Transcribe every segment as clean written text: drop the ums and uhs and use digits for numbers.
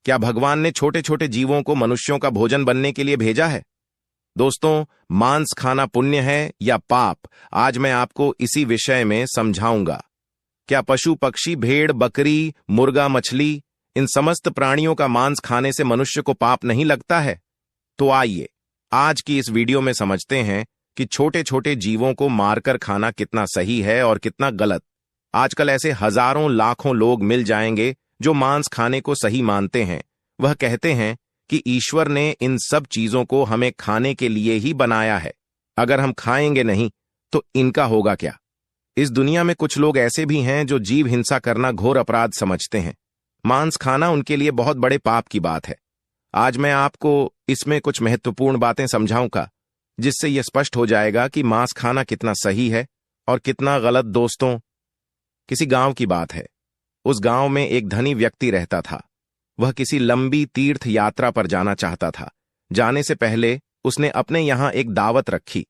क्या भगवान ने छोटे छोटे जीवों को मनुष्यों का भोजन बनने के लिए भेजा है? दोस्तों, मांस खाना पुण्य है या पाप, आज मैं आपको इसी विषय में समझाऊंगा। क्या पशु पक्षी, भेड़ बकरी, मुर्गा मछली, इन समस्त प्राणियों का मांस खाने से मनुष्य को पाप नहीं लगता है? तो आइए आज की इस वीडियो में समझते हैं कि छोटे छोटे जीवों को मारकर खाना कितना सही है और कितना गलत। आजकल ऐसे हजारों लाखों लोग मिल जाएंगे जो मांस खाने को सही मानते हैं। वह कहते हैं कि ईश्वर ने इन सब चीजों को हमें खाने के लिए ही बनाया है, अगर हम खाएंगे नहीं तो इनका होगा क्या? इस दुनिया में कुछ लोग ऐसे भी हैं जो जीव हिंसा करना घोर अपराध समझते हैं। मांस खाना उनके लिए बहुत बड़े पाप की बात है। आज मैं आपको इसमें कुछ महत्वपूर्ण बातें समझाऊंगा, जिससे यह स्पष्ट हो जाएगा कि मांस खाना कितना सही है और कितना गलत। दोस्तों, किसी गांव की बात है। उस गांव में एक धनी व्यक्ति रहता था। वह किसी लंबी तीर्थ यात्रा पर जाना चाहता था। जाने से पहले उसने अपने यहां एक दावत रखी।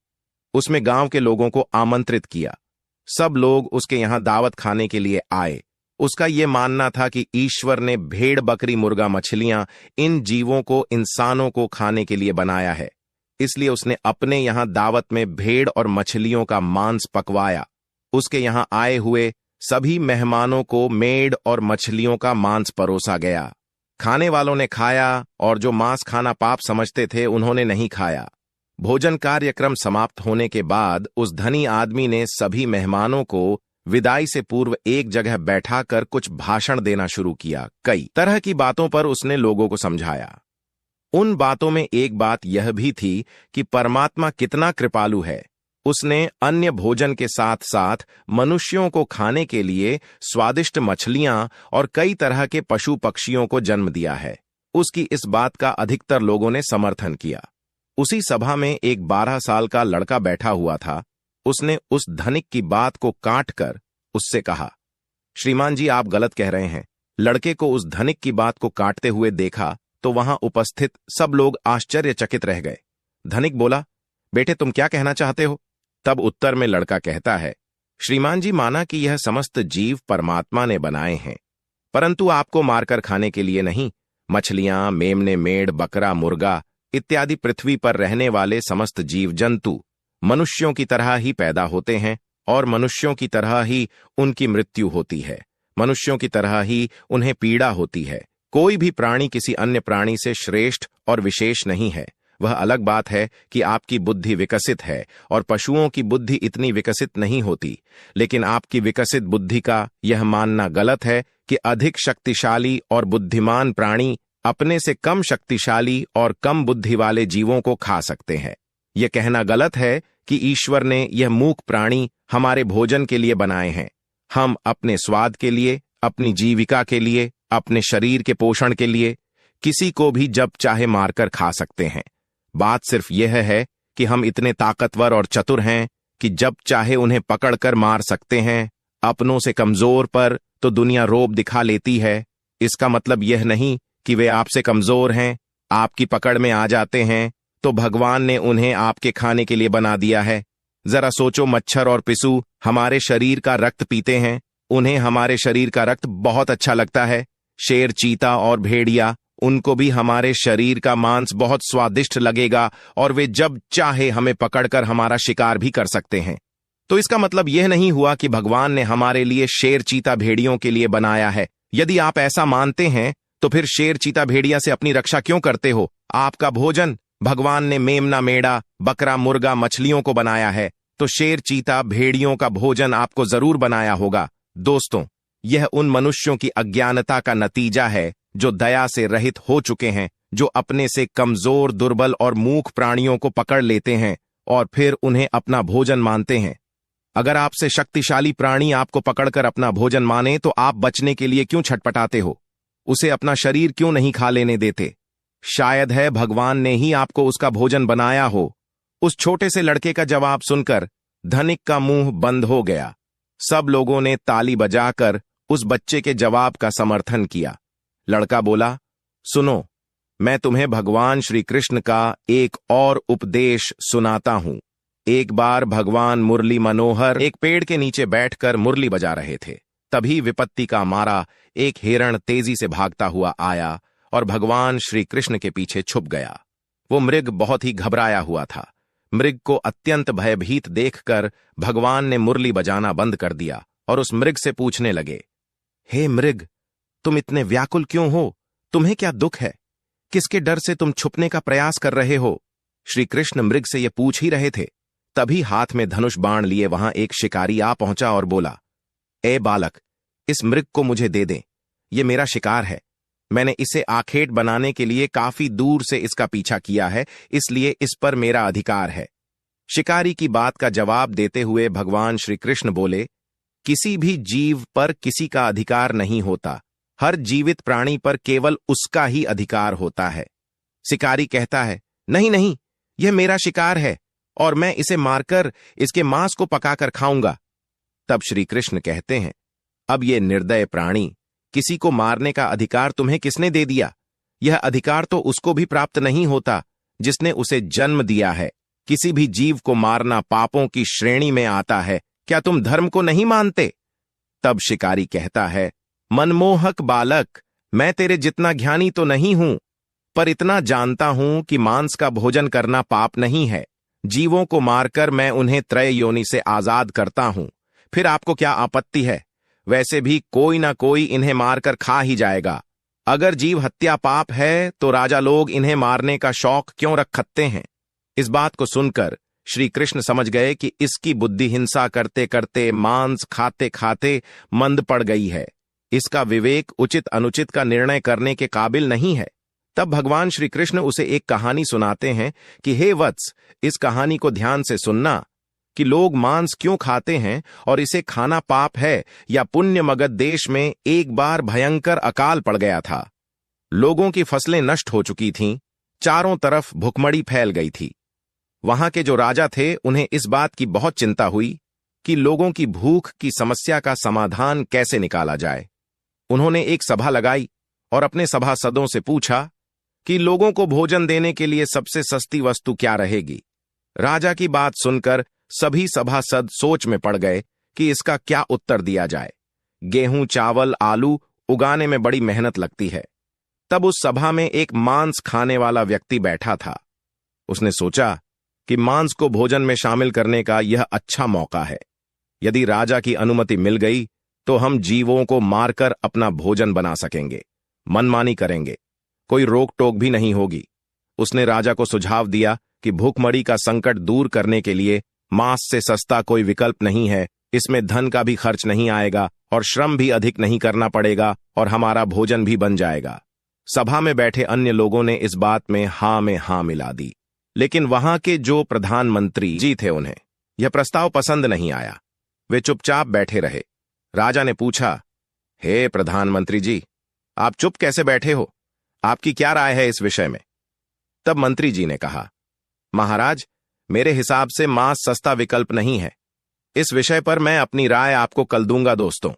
उसमें गांव के लोगों को आमंत्रित किया। सब लोग उसके यहां दावत खाने के लिए आए। उसका यह मानना था कि ईश्वर ने भेड़ बकरी मुर्गा मछलियां, इन जीवों को इंसानों को खाने के लिए बनाया है। इसलिए उसने अपने यहां दावत में भेड़ और मछलियों का मांस पकवाया। उसके यहां आए हुए सभी मेहमानों को मेढ़ और मछलियों का मांस परोसा गया। खाने वालों ने खाया और जो मांस खाना पाप समझते थे उन्होंने नहीं खाया। भोजन कार्यक्रम समाप्त होने के बाद उस धनी आदमी ने सभी मेहमानों को विदाई से पूर्व एक जगह बैठाकर कुछ भाषण देना शुरू किया। कई तरह की बातों पर उसने लोगों को समझाया। उन बातों में एक बात यह भी थी कि परमात्मा कितना कृपालु है। उसने अन्य भोजन के साथ साथ मनुष्यों को खाने के लिए स्वादिष्ट मछलियां और कई तरह के पशु पक्षियों को जन्म दिया है। उसकी इस बात का अधिकतर लोगों ने समर्थन किया। उसी सभा में एक 12 साल का लड़का बैठा हुआ था। उसने उस धनिक की बात को काटकर उससे कहा, श्रीमान जी, आप गलत कह रहे हैं। लड़के को उस धनिक की बात को काटते हुए देखा तो वहां उपस्थित सब लोग आश्चर्यचकित रह गए। धनिक बोला, बेटे, तुम क्या कहना चाहते हो? तब उत्तर में लड़का कहता है, श्रीमान जी, माना कि यह समस्त जीव परमात्मा ने बनाए हैं, परंतु आपको मारकर खाने के लिए नहीं। मछलियां, मेमने, मेढ़, बकरा, मुर्गा इत्यादि पृथ्वी पर रहने वाले समस्त जीव जंतु मनुष्यों की तरह ही पैदा होते हैं और मनुष्यों की तरह ही उनकी मृत्यु होती है। मनुष्यों की तरह ही उन्हें पीड़ा होती है। कोई भी प्राणी किसी अन्य प्राणी से श्रेष्ठ और विशेष नहीं है। वह अलग बात है कि आपकी बुद्धि विकसित है और पशुओं की बुद्धि इतनी विकसित नहीं होती। लेकिन आपकी विकसित बुद्धि का यह मानना गलत है कि अधिक शक्तिशाली और बुद्धिमान प्राणी अपने से कम शक्तिशाली और कम बुद्धि वाले जीवों को खा सकते हैं। यह कहना गलत है कि ईश्वर ने यह मूक प्राणी हमारे भोजन के लिए बनाए हैं। हम अपने स्वाद के लिए, अपनी जीविका के लिए, अपने शरीर के पोषण के लिए किसी को भी जब चाहे मारकर खा सकते हैं। बात सिर्फ यह है कि हम इतने ताकतवर और चतुर हैं कि जब चाहे उन्हें पकड़कर मार सकते हैं। अपनों से कमजोर पर तो दुनिया रोब दिखा लेती है। इसका मतलब यह नहीं कि वे आपसे कमजोर हैं। आपकी पकड़ में आ जाते हैं तो भगवान ने उन्हें आपके खाने के लिए बना दिया है। जरा सोचो, मच्छर और पिस्सू हमारे शरीर का रक्त पीते हैं। उन्हें हमारे शरीर का रक्त बहुत अच्छा लगता है। शेर, चीता और भेड़िया, उनको भी हमारे शरीर का मांस बहुत स्वादिष्ट लगेगा और वे जब चाहे हमें पकड़कर हमारा शिकार भी कर सकते हैं। तो इसका मतलब यह नहीं हुआ कि भगवान ने हमारे लिए शेर, चीता, भेड़ियों के लिए बनाया है। यदि आप ऐसा मानते हैं तो फिर शेर, चीता, भेड़िया से अपनी रक्षा क्यों करते हो? आपका भोजन भगवान ने मेमना, मेढ़ा, बकरा, मुर्गा, मछलियों को बनाया है, तो शेर, चीता, भेड़ियों का भोजन आपको जरूर बनाया होगा। दोस्तों, यह उन मनुष्यों की अज्ञानता का नतीजा है जो दया से रहित हो चुके हैं, जो अपने से कमजोर, दुर्बल और मूक प्राणियों को पकड़ लेते हैं और फिर उन्हें अपना भोजन मानते हैं। अगर आपसे शक्तिशाली प्राणी आपको पकड़कर अपना भोजन माने तो आप बचने के लिए क्यों छटपटाते हो? उसे अपना शरीर क्यों नहीं खा लेने देते? शायद है भगवान ने ही आपको उसका भोजन बनाया हो। उस छोटे से लड़के का जवाब सुनकर धनिक का मुंह बंद हो गया। सब लोगों ने ताली बजाकर उस बच्चे के जवाब का समर्थन किया। लड़का बोला, सुनो, मैं तुम्हें भगवान श्री कृष्ण का एक और उपदेश सुनाता हूं। एक बार भगवान मुरली मनोहर एक पेड़ के नीचे बैठकर मुरली बजा रहे थे। तभी विपत्ति का मारा एक हिरण तेजी से भागता हुआ आया और भगवान श्री कृष्ण के पीछे छुप गया। वो मृग बहुत ही घबराया हुआ था। मृग को अत्यंत भयभीत देखकर भगवान ने मुरली बजाना बंद कर दिया और उस मृग से पूछने लगे, हे मृग, तुम इतने व्याकुल क्यों हो? तुम्हें क्या दुख है? किसके डर से तुम छुपने का प्रयास कर रहे हो? श्री कृष्ण मृग से ये पूछ ही रहे थे, तभी हाथ में धनुष बाण लिए वहां एक शिकारी आ पहुंचा और बोला, ए बालक, इस मृग को मुझे दे दें। ये मेरा शिकार है। मैंने इसे आखेट बनाने के लिए काफी दूर से इसका पीछा किया है, इसलिए इस पर मेरा अधिकार है। शिकारी की बात का जवाब देते हुए भगवान श्री कृष्ण बोले, किसी भी जीव पर किसी का अधिकार नहीं होता। हर जीवित प्राणी पर केवल उसका ही अधिकार होता है। शिकारी कहता है, नहीं नहीं, यह मेरा शिकार है और मैं इसे मारकर इसके मांस को पकाकर खाऊंगा। तब श्री कृष्ण कहते हैं, अब ये निर्दय प्राणी, किसी को मारने का अधिकार तुम्हें किसने दे दिया? यह अधिकार तो उसको भी प्राप्त नहीं होता जिसने उसे जन्म दिया है। किसी भी जीव को मारना पापों की श्रेणी में आता है। क्या तुम धर्म को नहीं मानते? तब शिकारी कहता है, मनमोहक बालक, मैं तेरे जितना ज्ञानी तो नहीं हूं, पर इतना जानता हूं कि मांस का भोजन करना पाप नहीं है। जीवों को मारकर मैं उन्हें त्रय योनि से आजाद करता हूं। फिर आपको क्या आपत्ति है? वैसे भी कोई ना कोई इन्हें मारकर खा ही जाएगा। अगर जीव हत्या पाप है तो राजा लोग इन्हें मारने का शौक क्यों रखते हैं? इस बात को सुनकर श्री कृष्ण समझ गए कि इसकी बुद्धि हिंसा करते करते, मांस खाते खाते मंद पड़ गई है। इसका विवेक उचित अनुचित का निर्णय करने के काबिल नहीं है। तब भगवान श्री कृष्ण उसे एक कहानी सुनाते हैं कि हे वत्स, इस कहानी को ध्यान से सुनना कि लोग मांस क्यों खाते हैं और इसे खाना पाप है या पुण्य। मगध देश में एक बार भयंकर अकाल पड़ गया था। लोगों की फसलें नष्ट हो चुकी थीं, चारों तरफ भुखमड़ी फैल गई थी। वहां के जो राजा थे उन्हें इस बात की बहुत चिंता हुई कि लोगों की भूख की समस्या का समाधान कैसे निकाला जाए। उन्होंने एक सभा लगाई और अपने सभासदों से पूछा कि लोगों को भोजन देने के लिए सबसे सस्ती वस्तु क्या रहेगी। राजा की बात सुनकर सभी सभासद सोच में पड़ गए कि इसका क्या उत्तर दिया जाए। गेहूं, चावल, आलू उगाने में बड़ी मेहनत लगती है। तब उस सभा में एक मांस खाने वाला व्यक्ति बैठा था। उसने सोचा कि मांस को भोजन में शामिल करने का यह अच्छा मौका है। यदि राजा की अनुमति मिल गई तो हम जीवों को मारकर अपना भोजन बना सकेंगे, मनमानी करेंगे, कोई रोक टोक भी नहीं होगी। उसने राजा को सुझाव दिया कि भूखमरी का संकट दूर करने के लिए मांस से सस्ता कोई विकल्प नहीं है। इसमें धन का भी खर्च नहीं आएगा और श्रम भी अधिक नहीं करना पड़ेगा और हमारा भोजन भी बन जाएगा। सभा में बैठे अन्य लोगों ने इस बात में हाँ मिला दी, लेकिन वहां के जो प्रधानमंत्री जी थे उन्हें यह प्रस्ताव पसंद नहीं आया। वे चुपचाप बैठे रहे। राजा ने पूछा, हे प्रधानमंत्री जी, आप चुप कैसे बैठे हो? आपकी क्या राय है इस विषय में? तब मंत्री जी ने कहा, महाराज, मेरे हिसाब से मांस सस्ता विकल्प नहीं है। इस विषय पर मैं अपनी राय आपको कल दूंगा दोस्तों।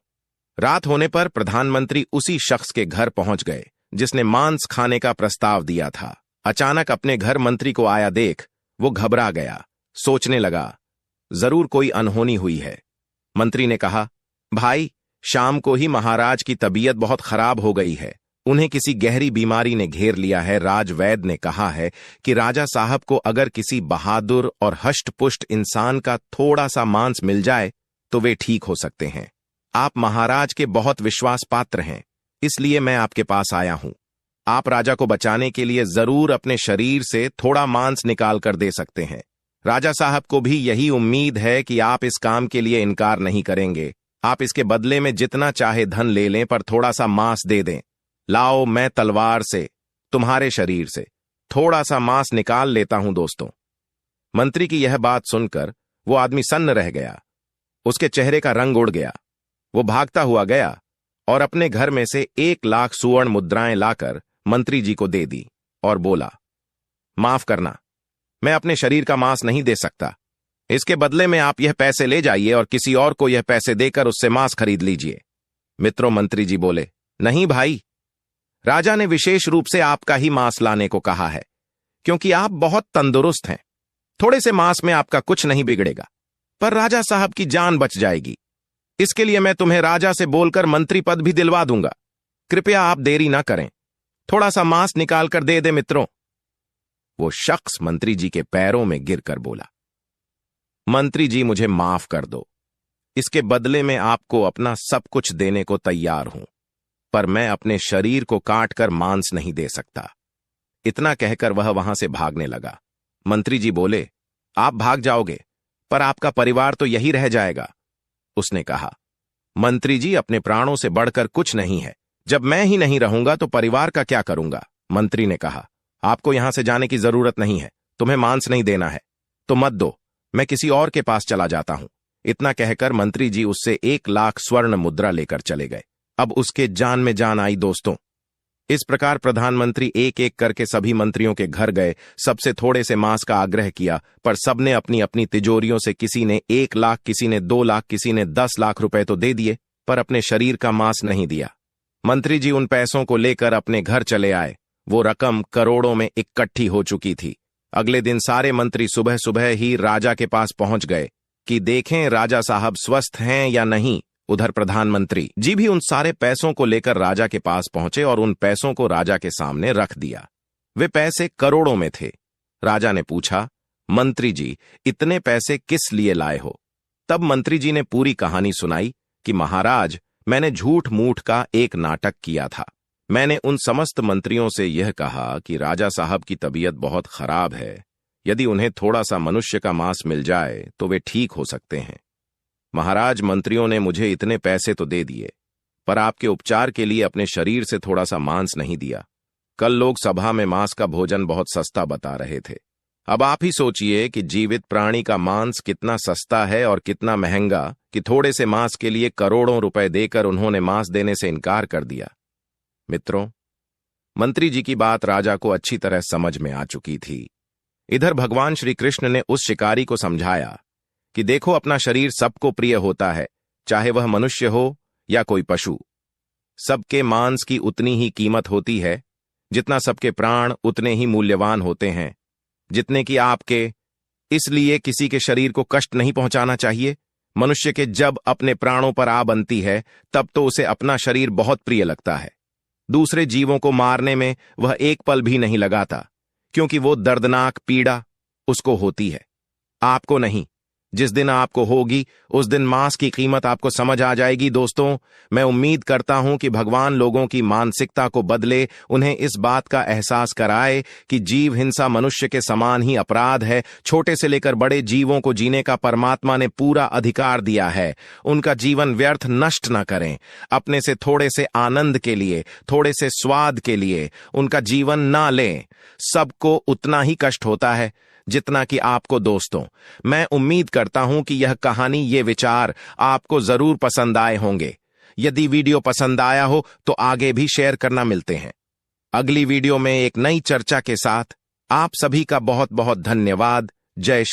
रात होने पर प्रधानमंत्री उसी शख्स के घर पहुंच गए जिसने मांस खाने का प्रस्ताव दिया था। अचानक अपने घर मंत्री को आया देख वो घबरा गया। सोचने लगा, जरूर कोई अनहोनी हुई है। मंत्री ने कहा, भाई, शाम को ही महाराज की तबीयत बहुत खराब हो गई है। उन्हें किसी गहरी बीमारी ने घेर लिया है। राजवैद्य ने कहा है कि राजा साहब को अगर किसी बहादुर और हष्टपुष्ट इंसान का थोड़ा सा मांस मिल जाए तो वे ठीक हो सकते हैं। आप महाराज के बहुत विश्वास पात्र हैं, इसलिए मैं आपके पास आया हूं। आप राजा को बचाने के लिए जरूर अपने शरीर से थोड़ा मांस निकाल कर दे सकते हैं। राजा साहब को भी यही उम्मीद है कि आप इस काम के लिए इनकार नहीं करेंगे। आप इसके बदले में जितना चाहे धन ले लें, पर थोड़ा सा मांस दे दें। लाओ, मैं तलवार से तुम्हारे शरीर से थोड़ा सा मांस निकाल लेता हूं दोस्तों। मंत्री की यह बात सुनकर वो आदमी सन्न रह गया। उसके चेहरे का रंग उड़ गया। वो भागता हुआ गया और अपने घर में से 1,00,000 सुवर्ण मुद्राएं लाकर मंत्री जी को दे दी और बोला, माफ करना, मैं अपने शरीर का मांस नहीं दे सकता। इसके बदले में आप यह पैसे ले जाइए और किसी और को यह पैसे देकर उससे मांस खरीद लीजिए। मित्रों, मंत्री जी बोले, नहीं भाई, राजा ने विशेष रूप से आपका ही मांस लाने को कहा है, क्योंकि आप बहुत तंदुरुस्त हैं। थोड़े से मांस में आपका कुछ नहीं बिगड़ेगा, पर राजा साहब की जान बच जाएगी। इसके लिए मैं तुम्हें राजा से बोलकर मंत्री पद भी दिलवा दूंगा। कृपया आप देरी ना करें। थोड़ा सा मांस निकाल कर दे दे मित्रों। वो शख्स मंत्री जी के पैरों में गिरकर बोला, मंत्री जी मुझे माफ कर दो, इसके बदले में आपको अपना सब कुछ देने को तैयार हूं, पर मैं अपने शरीर को काट कर मांस नहीं दे सकता। इतना कहकर वह वहां से भागने लगा। मंत्री जी बोले, आप भाग जाओगे, पर आपका परिवार तो यही रह जाएगा। उसने कहा, मंत्री जी अपने प्राणों से बढ़कर कुछ नहीं है, जब मैं ही नहीं रहूंगा तो परिवार का क्या करूंगा। मंत्री ने कहा, आपको यहां से जाने की जरूरत नहीं है, तुम्हें मांस नहीं देना है तो मत दो, मैं किसी और के पास चला जाता हूं। इतना कहकर मंत्री जी उससे 1,00,000 स्वर्ण मुद्रा लेकर चले गए। अब उसके जान में जान आई दोस्तों। इस प्रकार प्रधानमंत्री एक एक करके सभी मंत्रियों के घर गए, सबसे थोड़े से मांस का आग्रह किया, पर सबने अपनी अपनी तिजोरियों से किसी ने 1,00,000, किसी ने 2,00,000, किसी ने 10,00,000 रुपए तो दे दिए, पर अपने शरीर का मांस नहीं दिया। मंत्री जी उन पैसों को लेकर अपने घर चले आए। वो रकम करोड़ों में इकट्ठी हो चुकी थी। अगले दिन सारे मंत्री सुबह सुबह ही राजा के पास पहुंच गए कि देखें राजा साहब स्वस्थ हैं या नहीं। उधर प्रधानमंत्री जी भी उन सारे पैसों को लेकर राजा के पास पहुंचे और उन पैसों को राजा के सामने रख दिया। वे पैसे करोड़ों में थे। राजा ने पूछा, मंत्री जी इतने पैसे किस लिए लाए हो? तब मंत्री जी ने पूरी कहानी सुनाई कि महाराज, मैंने झूठ मूठ का एक नाटक किया था। मैंने उन समस्त मंत्रियों से यह कहा कि राजा साहब की तबीयत बहुत खराब है, यदि उन्हें थोड़ा सा मनुष्य का मांस मिल जाए तो वे ठीक हो सकते हैं। महाराज, मंत्रियों ने मुझे इतने पैसे तो दे दिए, पर आपके उपचार के लिए अपने शरीर से थोड़ा सा मांस नहीं दिया। कल लोग सभा में मांस का भोजन बहुत सस्ता बता रहे थे। अब आप ही सोचिए कि जीवित प्राणी का मांस कितना सस्ता है और कितना महंगा कि थोड़े से मांस के लिए करोड़ों रुपए देकर उन्होंने मांस देने से इनकार कर दिया। मित्रों, मंत्री जी की बात राजा को अच्छी तरह समझ में आ चुकी थी। इधर भगवान श्री कृष्ण ने उस शिकारी को समझाया कि देखो, अपना शरीर सबको प्रिय होता है, चाहे वह मनुष्य हो या कोई पशु। सबके मांस की उतनी ही कीमत होती है जितना सबके प्राण उतने ही मूल्यवान होते हैं जितने कि आपके। इसलिए किसी के शरीर को कष्ट नहीं पहुंचाना चाहिए। मनुष्य के जब अपने प्राणों पर आ बनती है तब तो उसे अपना शरीर बहुत प्रिय लगता है। दूसरे जीवों को मारने में वह एक पल भी नहीं लगाता, क्योंकि वो दर्दनाक पीड़ा उसको होती है, आपको नहीं। जिस दिन आपको होगी उस दिन मांस की कीमत आपको समझ आ जाएगी। दोस्तों, मैं उम्मीद करता हूं कि भगवान लोगों की मानसिकता को बदले, उन्हें इस बात का एहसास कराए कि जीव हिंसा मनुष्य के समान ही अपराध है। छोटे से लेकर बड़े जीवों को जीने का परमात्मा ने पूरा अधिकार दिया है। उनका जीवन व्यर्थ नष्ट न करें। अपने से थोड़े से आनंद के लिए, थोड़े से स्वाद के लिए उनका जीवन ना लें। सबको उतना ही कष्ट होता है जितना कि आपको। दोस्तों, मैं उम्मीद करता हूं कि यह कहानी, ये विचार आपको जरूर पसंद आए होंगे। यदि वीडियो पसंद आया हो तो आगे भी शेयर करना। मिलते हैं अगली वीडियो में एक नई चर्चा के साथ। आप सभी का बहुत बहुत धन्यवाद। जय श्री